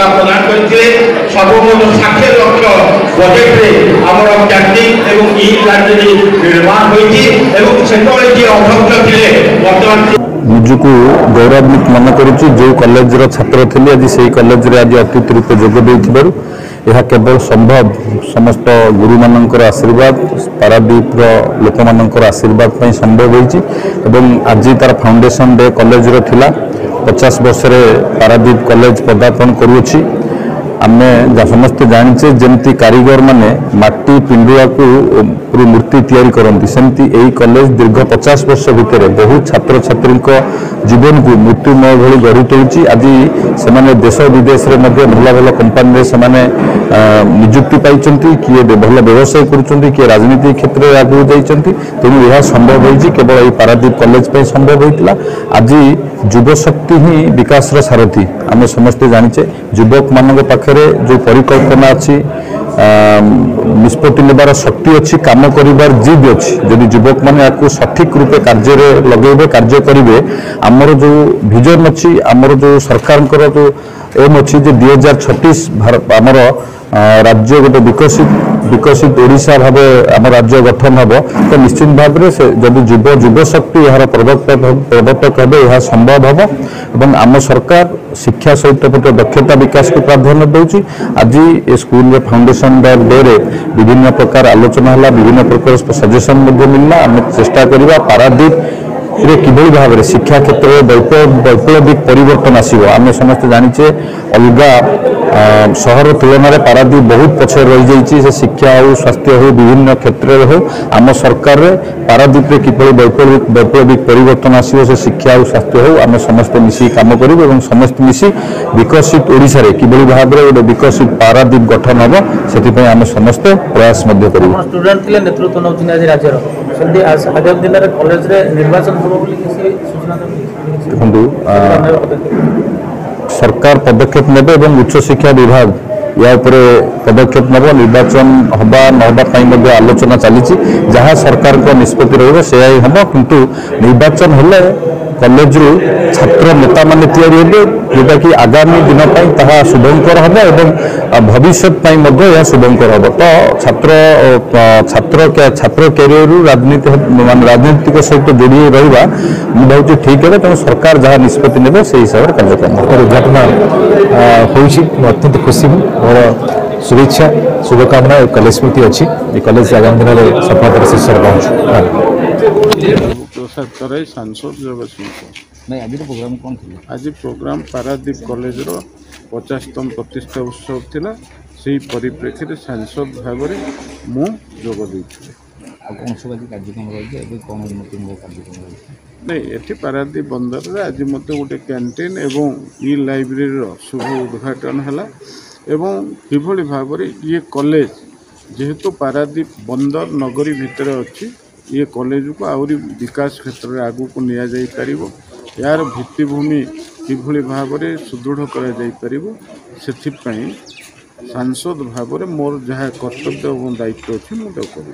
प्रदान करते सर्वमोट 60 लक्ष बजेट रे आमर कैंटीन एवं ई लाइब्रेरी निर्माण होती अध्यक्ष थे बर्तमान निजको गौरवान्वित मन करुच्ची जो कॉलेज छात्र थी आज से कॉलेज आज अतिथि रूप जोगदे यह केवल संभव समस्त गुरु मानकर आशीर्वाद पारादीप लोक मानकर आशीर्वाद संभव होती आज तार फाउंडेशन डे कॉलेज थिला 50 वर्ष पारादीप कॉलेज पदार्पण करुच्ची आम समस्ते जाचे जमती कारीगर माने माटी पिंडुआ को मूर्ति तैयारी करती सेमती यही कॉलेज दीर्घ 50 वर्ष भितर बहुत छात्र छात्री जीवन को मृत्युमय भली गढ़ी तोड़ी आज से देश विदेश में भल भल कंपानी से निजुक्ति पाई किए भल व्यवसाय करुँच किए राजनीति क्षेत्र में आगे जाती तेणु यह संभव होती केवल ये पारादीप कॉलेज संभव होता आज युवशक्ति ही विकास सारथी आम समस्ते जाचे युवक मान पाखे जो परिकल्पना अच्छी निष्पत्ति नेबार शक्ति अच्छी काम करिबार जिद अच्छी जदि युवक मैंने आपको सठिक रूपे कार्य लगे कार्य करेंगे आमर जो विजन अच्छी आमर जो सरकार जो एम अच्छी 2036 आमर राज्य गोटे विकसित ओडिशा भाव आम राज्य गठन हम तो निश्चित भाव में जदि युवशक्ति यार प्रवर्तक हे यह संभव हम और आम सरकार शिक्षा सहित गोटे दक्षता विकास को प्राधान्य दूसरी आज ये स्कूल फाउंडेशन डे विभिन्न प्रकार आलोचना है विभिन्न प्रकार सजेसन मिलला आम चेष्टा करवा पारादीप किभली भाव में शिक्षा क्षेत्र में वैप्लविक परिवर्तन आसो आम समस्त जाचे अलग सहर तुलन में पारादीप बहुत पछे रही से शिक्षा हो स्वास्थ्य हो विभिन्न क्षेत्र में हो आम सरकार पारादीप किभली वैप्लविक परिवर्तन आसो से शिक्षा हो स्वास्थ्य हो आम समस्ते मिसी काम करूँ और समस्त मिसी विकसित ओडिशा रे किभली भाव में गोटे विकसित पारादीप गठन हम से आम समस्ते प्रयास करूँ स्टूडेंट नेतृत्व नौ राज्यर आगामी दिन में कॉलेज निर्वाचन देखो सरकार पदक्षेप नेबे और उच्च शिक्षा विभाग या पदक्षेप नब निर्वाचन हवा नवा आलोचना चली जहाँ सरकार को निष्पत्ति रही हम किंतु निर्वाचन हेले कॉलेज रु छात्र नेता मान तैयारी हे जोटा कि आगामी दिन ताहा शुभंकर हम और भविष्य यह शुभंकर हम तो छात्र कैरियर राजनीति राजनीतिक सहित जोड़ी रहा मुझे ठीक है तेनाली सरकार जहाँ निष्पत्ति ने से हिसाब से कार्यक्रम उद्घाटन अत्यंत खुशी हूँ मोर शुभेच्छा शुभकामना कॉलेज स्मृति अच्छी ये कॉलेज आगामी दिन में सफलतार शीर्ष पहुँचू सांसद जगतसिंह नहीं आज प्रोग्राम कौन थी आज प्रोग्राम पारादीप कॉलेज 50तम प्रतिष्ठा उत्सव थिला से परिप्रेक्षी सांसद भाव में मु जोग देइछि कौन सब आज कार्यक्रम रही कौन कार्यक्रम नहीं ये पारादीप बंदर रे आज मत गोटे कैंटीन एवं ई लाइब्रेरी शुभ उद्घाटन है एवं किभली भाव में ये कॉलेज जेहेतु पारादीप बंदर नगरी भितर अच्छी ये कॉलेज को आउरी विकास क्षेत्र में आगू को निया जाई परिबो यार भित्तिभूमि किभली भाव में सुदृढ़ करा जाई परिबो सेथिपई सांसद भाव में मोर जहाँ कर्तव्य और दायित्व अच्छी मुझे करूँ।